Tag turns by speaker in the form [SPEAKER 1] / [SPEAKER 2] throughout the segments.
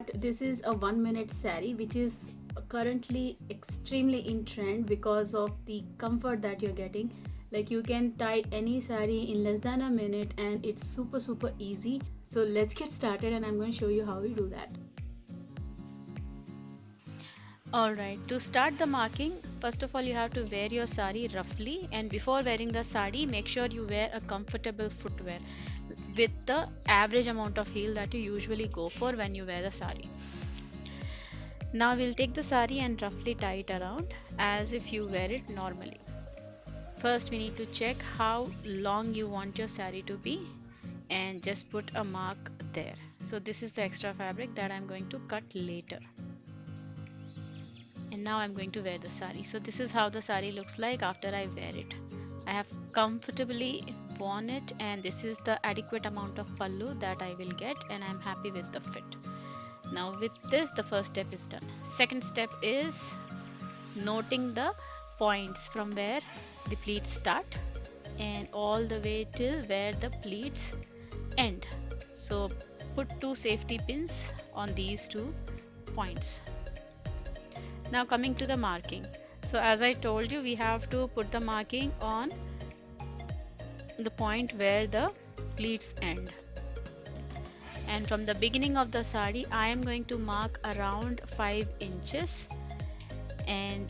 [SPEAKER 1] that this is a 1 minute sari which is currently extremely in trend because of the comfort that you're getting. Like you can tie any sari in less than a minute and it's super easy. So let's get started and I'm going to show you how we do that.
[SPEAKER 2] Alright, to start the marking, first of all you have to wear your sari roughly, and before wearing the sari make sure you wear a comfortable footwear with the average amount of heel that you usually go for when you wear the sari. Now we'll take the sari and roughly tie it around as if you wear it normally. First we need to check how long you want your sari to be and just put a mark there. So this is the extra fabric that I'm going to cut later. And now I'm going to wear the sari. So this is how the sari looks like after I wear it. I have comfortably worn it and this is the adequate amount of pallu that I will get, and I'm happy with the fit. Now with this the first step is done. Second step is noting the points from where the pleats start and all the way till where the pleats end. So put two safety pins on these 2 points. Now coming to the marking. So as I told you, we have to put the marking on the point where the pleats end. And from the beginning of the sari, I am going to mark around 5 inches, and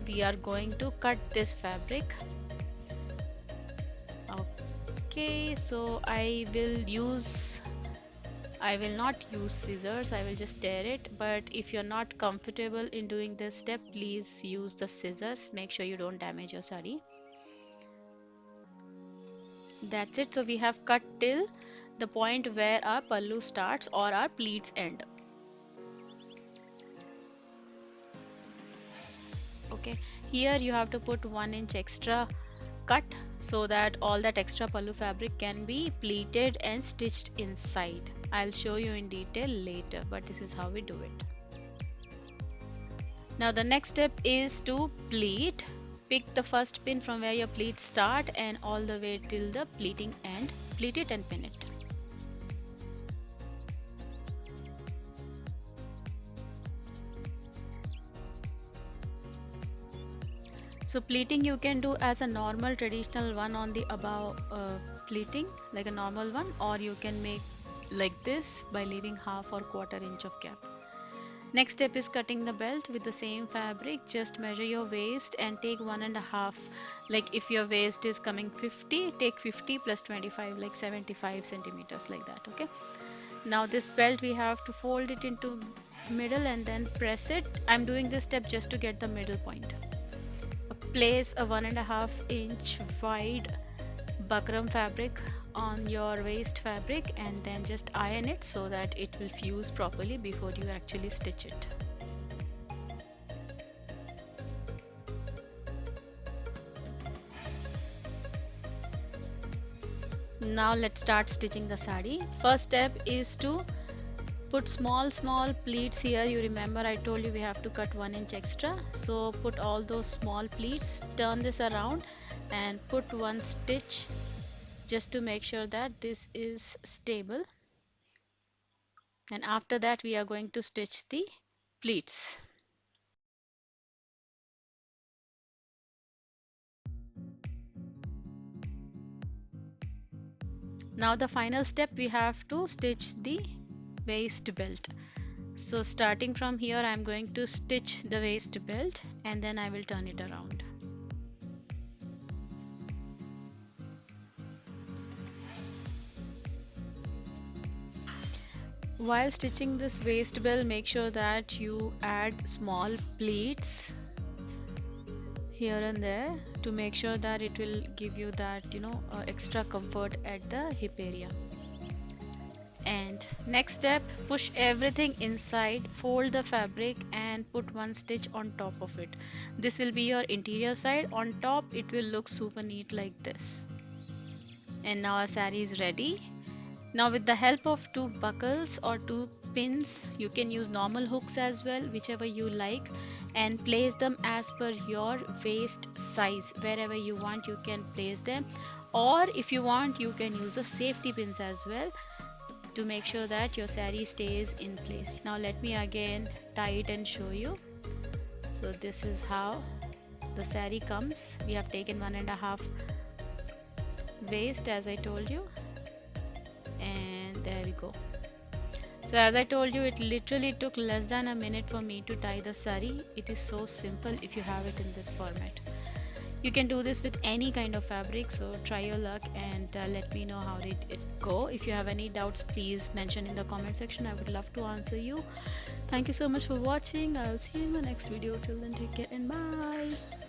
[SPEAKER 2] we are going to cut this fabric. Okay, so I will not use scissors, I will just tear it. But if you're not comfortable in doing this step, please use the scissors. Make sure you don't damage your sari. That's it. So we have cut till the point where our pallu starts or our pleats end. Okay, here you have to put 1 inch extra cut so that all that extra pallu fabric can be pleated and stitched inside. I'll show you in detail later, but this is how we do it. Now the next step is to pleat. Pick the first pin from where your pleats start and all the way till the pleating end. Pleat it and pin it. So pleating you can do as a normal traditional one on the above pleating, like a normal one, or you can make like this by leaving half or quarter inch of gap. Next step is cutting the belt with the same fabric. Just measure your waist and take 1.5. Like if your waist is coming 50, take 50 plus 25, like 75 centimeters, like that. Okay. Now this belt we have to fold it into middle and then press it. I'm doing this step just to get the middle point. Place a 1.5 inch wide buckram fabric on your waist fabric and then just iron it so that it will fuse properly before you actually stitch it. Now let's start stitching the sari. First step is to put small pleats here. You remember I told you we have to cut 1 inch extra, so put all those small pleats, turn this around and put one stitch just to make sure that this is stable, and after that we are going to stitch the pleats. Now the final step, we have to stitch the waist belt. So starting from here I am going to stitch the waist belt and then I will turn it around. While stitching this waist belt, make sure that you add small pleats here and there to make sure that it will give you that extra comfort at the hip area. And next step, push everything inside, fold the fabric and put one stitch on top of it. This will be your interior side. On top it will look super neat like this. And now our sari is ready. Now with the help of 2 buckles or 2 pins, you can use normal hooks as well, whichever you like, and place them as per your waist size. Wherever you want you can place them, or if you want you can use a safety pins as well. to make sure that your sari stays in place. Now let me again tie it and show you. So this is how the sari comes. We have taken 1.5 waist as I told you, and there we go. So as I told you, it literally took less than a minute for me to tie the sari. It is so simple if you have it in this format. You can do this with any kind of fabric, so try your luck and let me know how did it go. If you have any doubts, please mention in the comment section. I would love to answer you. Thank you so much for watching. I'll see you in my next video. Till then, take care and bye.